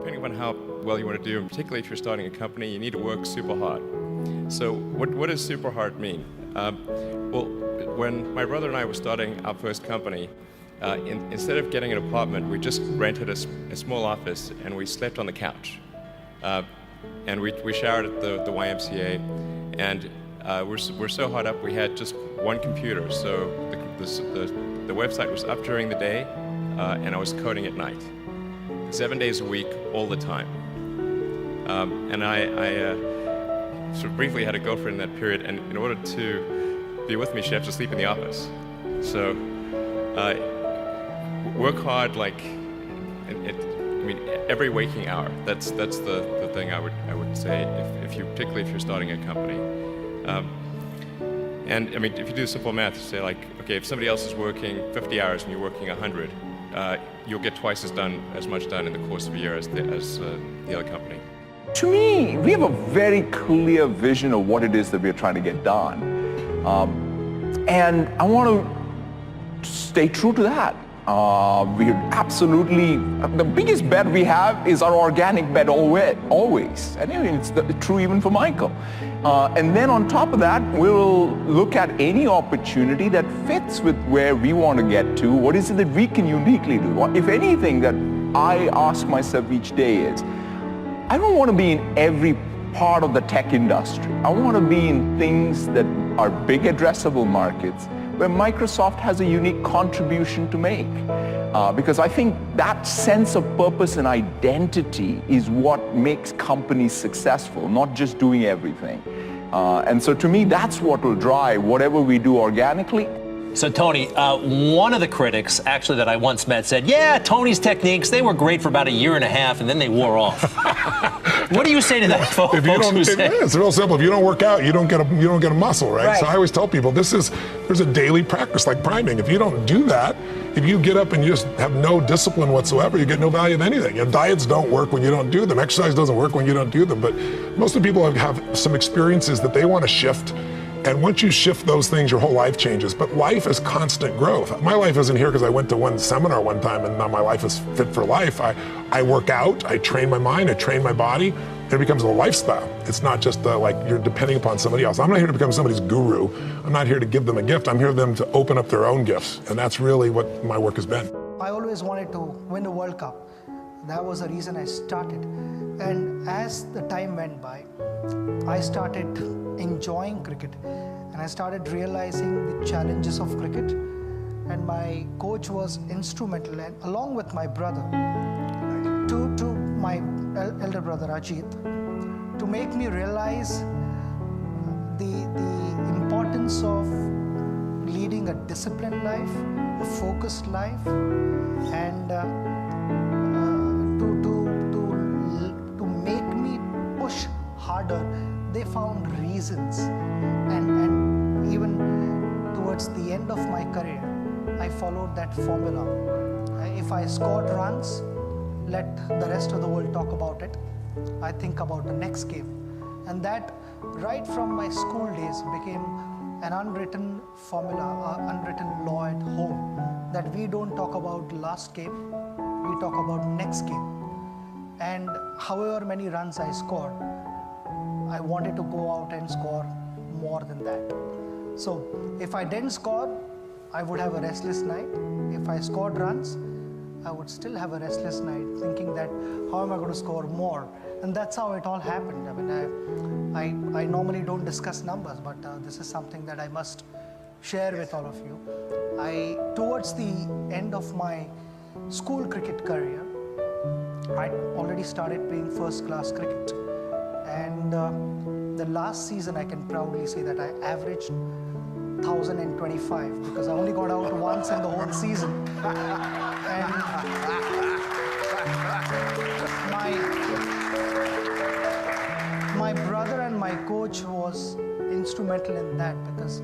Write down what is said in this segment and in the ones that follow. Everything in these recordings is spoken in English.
depending on how well you want to do, particularly if you're starting a company, you need to work super hard. So what does super hard mean? Well, when my brother and I were starting our first company, instead of getting an apartment, we just rented a small office and we slept on the couch. And we showered at the YMCA, and we're so hot up we had just one computer. So the website was up during the day, and I was coding at night, 7 days a week, all the time. And I sort of briefly had a girlfriend in that period, and in order to be with me, she'd have to sleep in the office. So work hard, like every waking hour. That's the thing I would say particularly if you're starting a company. And I mean, if you do simple math, say like, okay, if somebody else is working 50 hours and you're working 100, you'll get twice as much done in the course of a year as the other company. To me, we have a very clear vision of what it is that we're trying to get done. And I want to stay true to that. We absolutely, the biggest bet we have is our organic bet always. And it's true even for Michael. And then on top of that, we'll look at any opportunity that fits with where we want to get to. What is it that we can uniquely do? If anything that I ask myself each day is, I don't want to be in every part of the tech industry. I want to be in things that are big addressable markets where Microsoft has a unique contribution to make. Because I think that sense of purpose and identity is what makes companies successful, not just doing everything. And so to me, that's what will drive whatever we do organically. So Tony, one of the critics actually that I once met said, yeah, Tony's techniques, they were great for about a year and a half and then they wore off. What do you say to that, folks? It's real simple. If you don't work out, you don't get a muscle, right? So I always tell people there's a daily practice like priming. If you don't do that, if you get up and you just have no discipline whatsoever, you get no value of anything. Your diets don't work when you don't do them. Exercise doesn't work when you don't do them. But most of the people have some experiences that they want to shift. And once you shift those things, your whole life changes. But life is constant growth. My life isn't here because I went to one seminar one time and now my life is fit for life. I work out, I train my mind, I train my body, and it becomes a lifestyle. It's not just like you're depending upon somebody else. I'm not here to become somebody's guru. I'm not here to give them a gift. I'm here for them to open up their own gifts. And that's really what my work has been. I always wanted to win the World Cup. That was the reason I started. And as the time went by, I started enjoying cricket and I started realizing the challenges of cricket, and my coach was instrumental, and along with my brother, to my elder brother Ajit, to make me realize the importance of leading a disciplined life, a focused life, and to make me push harder. They found reasons, and even towards the end of my career, I followed that formula. If I scored runs, let the rest of the world talk about it. I think about the next game. And that, right from my school days, became an unwritten formula, an unwritten law at home, that we don't talk about last game, we talk about next game. And however many runs I scored, I wanted to go out and score more than that. So if I didn't score, I would have a restless night. If I scored runs, I would still have a restless night, thinking that how am I going to score more? And that's how it all happened. I mean, I normally don't discuss numbers, but this is something that I must share with all of you. Towards the end of my school cricket career, I already started playing first-class cricket. And the last season, I can proudly say that I averaged 1,025 because I only got out once in the whole season. And my brother and my coach was instrumental in that, because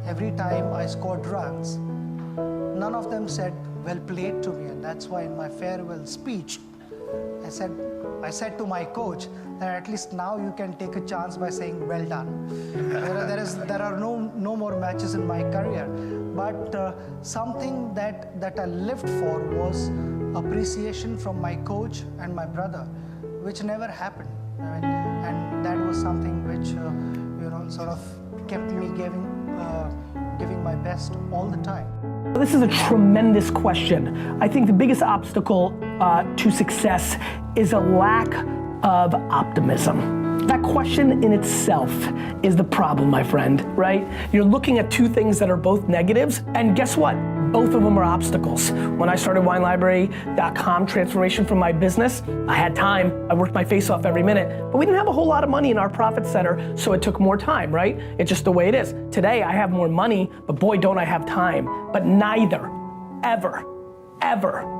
every time I scored runs, none of them said, well played to me. And that's why in my farewell speech, I said to my coach that at least now you can take a chance by saying well done. There are no more matches in my career, but something that I lived for was appreciation from my coach and my brother, which never happened. I mean, and that was something which, sort of kept me giving my best all the time. This is a tremendous question. I think the biggest obstacle to success is a lack of optimism. That question in itself is the problem, my friend, right? You're looking at two things that are both negatives, and guess what? Both of them are obstacles. When I started WineLibrary.com transformation from my business, I had time. I worked my face off every minute, but we didn't have a whole lot of money in our profit center, so it took more time, right? It's just the way it is. Today, I have more money, but boy, don't I have time. But neither, ever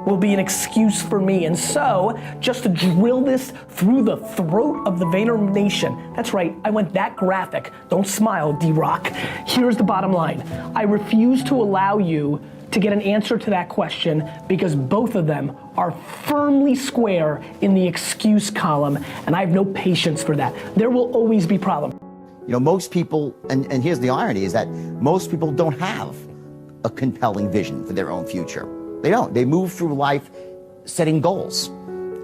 will be an excuse for me. And so, just to drill this through the throat of the Vayner Nation, that's right, I went that graphic. Don't smile, D-Rock. Here's the bottom line. I refuse to allow you to get an answer to that question because both of them are firmly square in the excuse column, and I have no patience for that. There will always be problems. Most people, and here's the irony, is that most people don't have a compelling vision for their own future. They don't. They move through life setting goals.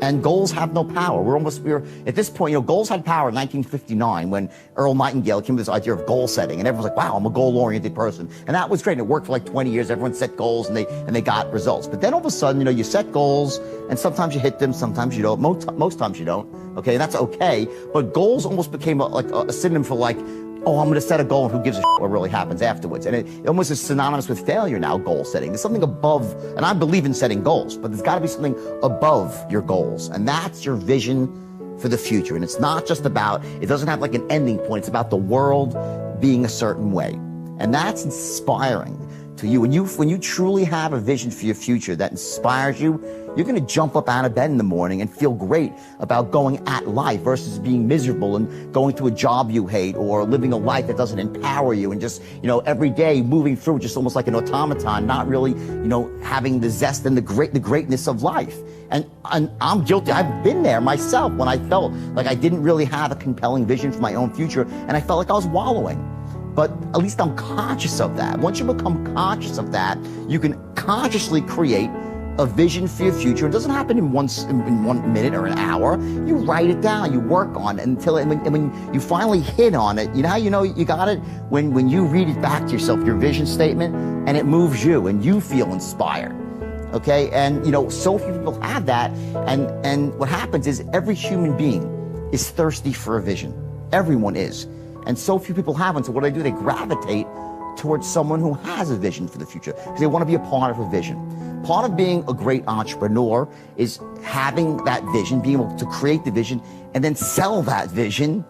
And goals have no power. We're at this point, goals had power in 1959 when Earl Nightingale came with this idea of goal setting, and everyone's like, wow, I'm a goal-oriented person. And that was great, and it worked for like 20 years. Everyone set goals and they got results. But then all of a sudden, you set goals, and sometimes you hit them, sometimes you don't. Most times you don't, okay? And that's okay. But goals almost became a synonym for like, oh, I'm gonna set a goal and who gives a shit what really happens afterwards. And it almost is synonymous with failure now, goal setting. There's something above, and I believe in setting goals, but there's gotta be something above your goals. And that's your vision for the future. And it's not just about, it doesn't have like an ending point, it's about the world being a certain way. And that's inspiring to you. When you truly have a vision for your future that inspires you, you're gonna jump up out of bed in the morning and feel great about going at life versus being miserable and going to a job you hate or living a life that doesn't empower you and just, every day moving through just almost like an automaton, not really, having the zest and the greatness of life. And I'm guilty. I've been there myself when I felt like I didn't really have a compelling vision for my own future and I felt like I was wallowing. But at least I'm conscious of that. Once you become conscious of that, you can consciously create a vision for your future. It doesn't happen in 1 minute or an hour. You write it down, you work on it and when you finally hit on it, how you know you got it? When you read it back to yourself, your vision statement, and it moves you and you feel inspired. Okay, and so few people have that, and what happens is every human being is thirsty for a vision. Everyone is. And so few people have one, so what do? They gravitate towards someone who has a vision for the future because they want to be a part of a vision. Part of being a great entrepreneur is having that vision, being able to create the vision, and then sell that vision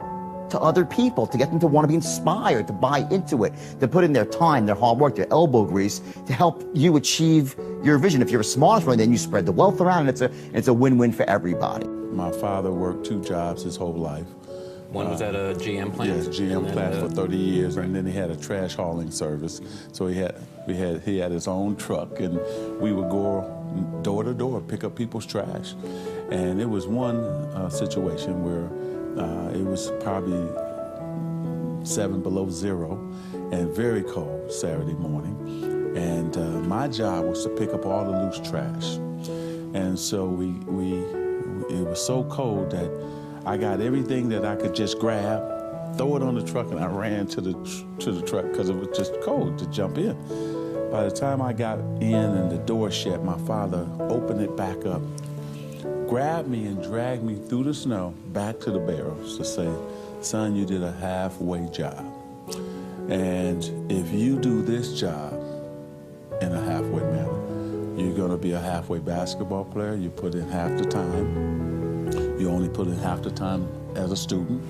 to other people, to get them to want to be inspired, to buy into it, to put in their time, their hard work, their elbow grease, to help you achieve your vision. If you're a smart entrepreneur, then you spread the wealth around, and it's a win-win for everybody. My father worked 2 jobs his whole life. One was at a GM plant. Yes, GM plant for 30 years, and then he had a trash hauling service. So he had his own truck, and we would go door to door, pick up people's trash. And it was one situation where it was probably 7 below zero and very cold Saturday morning. And my job was to pick up all the loose trash. And so it was so cold that I got everything that I could just grab, throw it on the truck, and I ran to the truck because it was just cold to jump in. By the time I got in and the door shut, my father opened it back up, grabbed me and dragged me through the snow back to the barrels to say, son, you did a halfway job. And if you do this job in a halfway manner, you're gonna be a halfway basketball player. You put in half the time. You only put in half the time as a student.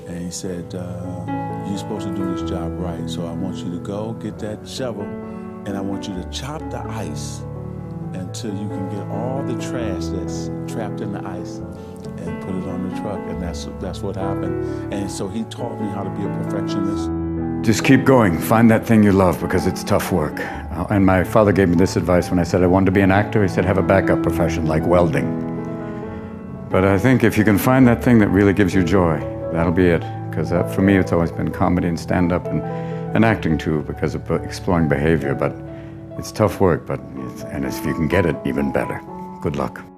And he said, you're supposed to do this job right. So I want you to go get that shovel and I want you to chop the ice until you can get all the trash that's trapped in the ice and put it on the truck. And that's what happened. And so he taught me how to be a perfectionist. Just keep going. Find that thing you love because it's tough work. And my father gave me this advice when I said I wanted to be an actor. He said, have a backup profession like welding. But I think if you can find that thing that really gives you joy, that'll be it. Because for me, it's always been comedy and stand-up and acting too, because of exploring behavior. But it's tough work, and if you can get it, even better. Good luck.